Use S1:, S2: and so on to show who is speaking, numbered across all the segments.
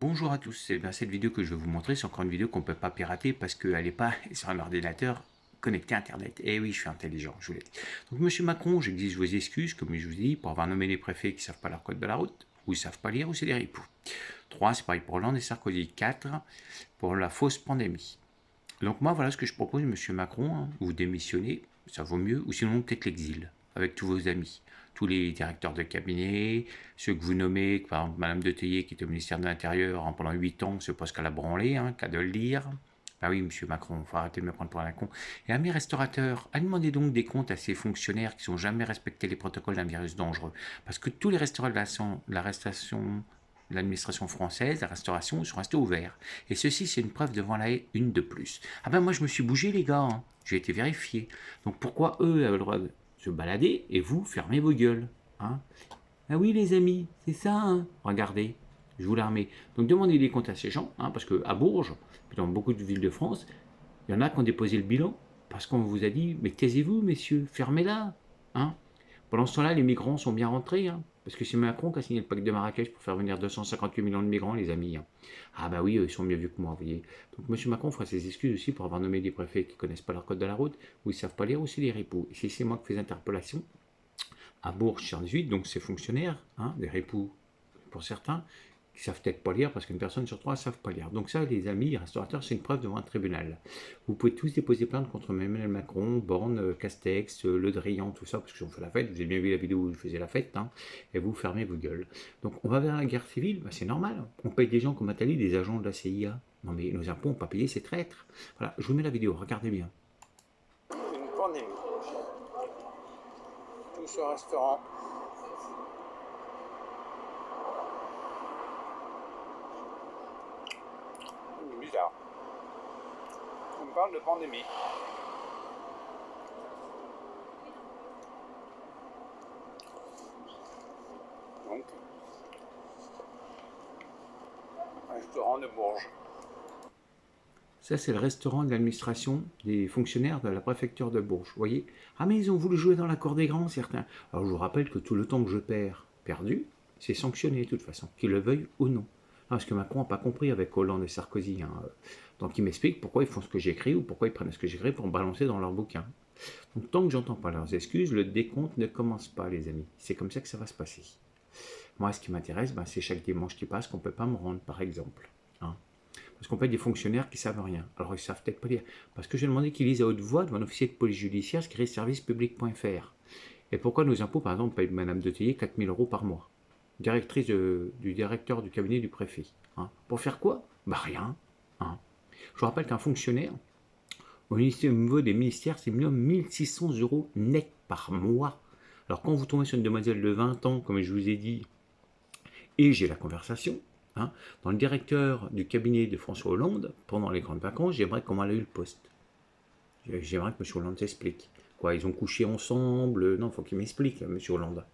S1: Bonjour à tous, et bien, cette vidéo que je vais vous montrer, c'est encore une vidéo qu'on ne peut pas pirater parce qu'elle n'est pas sur un ordinateur connecté à Internet. Et oui, je suis intelligent, je vous l'ai dit. Donc, Monsieur Macron, j'exige vos excuses, comme je vous ai dit, pour avoir nommé les préfets qui ne savent pas leur code de la route, ou ils ne savent pas lire, ou c'est des ripoux. 3, c'est pareil pour Hollande et Sarkozy. 4, pour la fausse pandémie. Donc moi, voilà ce que je propose, Monsieur Macron, hein, vous démissionnez, ça vaut mieux, ou sinon peut-être l'exil, avec tous vos amis, tous les directeurs de cabinet, ceux que vous nommez, par exemple Madame de Tellier qui était au ministère de l'Intérieur pendant 8 ans, ce poste qu'elle a branlé, hein, qu'à de le lire. Ah oui, Monsieur Macron, il faut arrêter de me prendre pour un con. Et à mes restaurateurs, à demander donc des comptes à ces fonctionnaires qui n'ont jamais respecté les protocoles d'un virus dangereux. Parce que tous les restaurants de l'administration française, la restauration, sont restés ouverts. Et ceci, c'est une preuve devant la haie, une de plus. Ah ben moi, je me suis bougé, les gars. Hein. J'ai été vérifié. Donc pourquoi eux avaient le droit de se balader et vous, fermez vos gueules, hein? Ah oui, les amis, c'est ça, hein. Regardez, je vous la remets. Donc demandez des comptes à ces gens, hein, parce qu'à Bourges, puis dans beaucoup de villes de France, il y en a qui ont déposé le bilan, parce qu'on vous a dit, mais taisez-vous, messieurs, fermez-la, hein. Pendant ce temps-là, les migrants sont bien rentrés, hein, parce que c'est Macron qui a signé le pacte de Marrakech pour faire venir 258 millions de migrants, les amis. Hein. Ah bah oui, ils sont mieux vus que moi, vous voyez. Donc M. Macron fera ses excuses aussi pour avoir nommé des préfets qui ne connaissent pas leur code de la route, ou ils ne savent pas lire, ou c'est des ripoux. Et si c'est moi qui fais interpellation, à Bourges sur 18, donc ces fonctionnaires, hein, des ripoux pour certains, qui savent peut-être pas lire, parce qu'une personne sur trois ne savent pas lire. Donc ça, les amis, les restaurateurs, c'est une preuve devant un tribunal. Vous pouvez tous déposer plainte contre Emmanuel Macron, Borne, Castex, Le Drian, tout ça, parce qu'ils ont fait la fête. Vous avez bien vu la vidéo où je faisais la fête, hein, et vous fermez vos gueules. Donc on va vers la guerre civile, bah, c'est normal. On paye des gens comme Attali, des agents de la CIA. Non mais nos impôts n'ont pas payé ces traîtres. Voilà, je vous mets la vidéo, regardez bien.
S2: Une pandémie. Tout ce restaurant. C'est bizarre. On me parle de pandémie. Donc, restaurant de Bourges.
S1: Ça, c'est le restaurant de l'administration des fonctionnaires de la préfecture de Bourges. Vous voyez? Ah, mais ils ont voulu jouer dans la cour des grands, certains. Alors, je vous rappelle que tout le temps que je perds perdu, c'est sanctionné de toute façon, qu'ils le veuillent ou non. Ah, parce que Macron n'a pas compris avec Hollande et Sarkozy. Hein. Donc, il m'explique pourquoi ils font ce que j'écris ou pourquoi ils prennent ce que j'écris pour me balancer dans leur bouquin. Donc, tant que j'entends pas leurs excuses, le décompte ne commence pas, les amis. C'est comme ça que ça va se passer. Moi, ce qui m'intéresse, ben, c'est chaque dimanche qui passe qu'on ne peut pas me rendre, par exemple. Hein. Parce qu'on paye des fonctionnaires qui ne savent rien. Alors ils ne savent peut-être pas lire. Parce que j'ai demandé qu'ils lisent à haute voix devant un officier de police judiciaire ce qui est servicepublic.fr. Et pourquoi nos impôts, par exemple, payent Madame de Tellier 4 000 € par mois, directrice du directeur du cabinet du préfet. Hein. Pour faire quoi? Bah rien. Hein. Je vous rappelle qu'un fonctionnaire, au niveau des ministères, c'est minimum 1 600 € net par mois. Alors quand vous tombez sur une demoiselle de 20 ans, comme je vous ai dit, et j'ai la conversation, hein, dans le directeur du cabinet de François Hollande, pendant les grandes vacances, j'aimerais comment elle a eu le poste. J'aimerais que M. Hollande s'explique. Quoi, ils ont couché ensemble? Non, il faut qu'il m'explique, M. Hollande.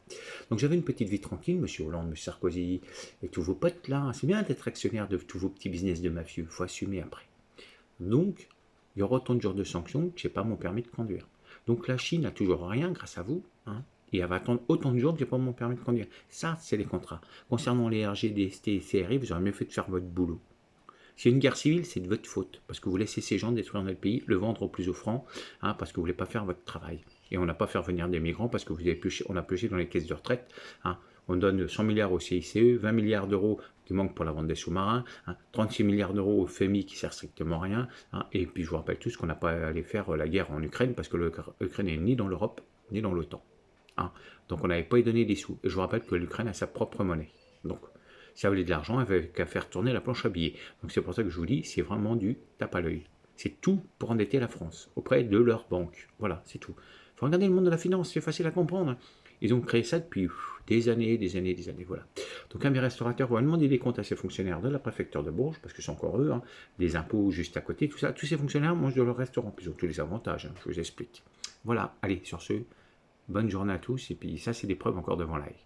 S1: Donc j'avais une petite vie tranquille, M. Hollande, M. Sarkozy, et tous vos potes là. C'est bien d'être actionnaire de tous vos petits business de mafieux, il faut assumer après. Donc, il y aura autant de jours de sanctions que je n'ai pas mon permis de conduire. Donc la Chine n'a toujours rien grâce à vous, hein. Et elle va attendre autant de jours que je n'ai pas mon permis de conduire. Ça, c'est les contrats. Concernant les RGDST et CRI, vous aurez mieux fait de faire votre boulot. S'il y a une guerre civile, c'est de votre faute, parce que vous laissez ces gens détruire notre pays, le vendre au plus offrant, hein, parce que vous ne voulez pas faire votre travail. Et on n'a pas fait venir des migrants parce que on a pioché dans les caisses de retraite. Hein. On donne 100 milliards au CICE, 20 milliards d'euros qui manquent pour la vente des sous-marins, hein, 36 milliards d'euros au FMI qui ne sert strictement à rien. Hein, et puis je vous rappelle tous qu'on n'a pas allé faire la guerre en Ukraine parce que l'Ukraine n'est ni dans l'Europe ni dans l'OTAN. Hein. Donc on n'avait pas y donné des sous. Et je vous rappelle que l'Ukraine a sa propre monnaie. Donc si elle voulait de l'argent, elle n'avait qu'à faire tourner la planche à billets. Donc c'est pour ça que je vous dis, c'est vraiment du tape à l'œil. C'est tout pour endetter la France auprès de leur banque. Voilà, c'est tout. Il faut regarder le monde de la finance, c'est facile à comprendre. Ils ont créé ça depuis des années, voilà. Donc un des restaurateurs va demander des comptes à ces fonctionnaires de la préfecture de Bourges, parce que c'est encore eux, hein, des impôts juste à côté, tout ça. Tous ces fonctionnaires mangent de leur restaurant, puis ils ont tous les avantages, hein, je vous explique. Voilà, allez, sur ce, bonne journée à tous, et puis ça c'est des preuves encore devant l'ail.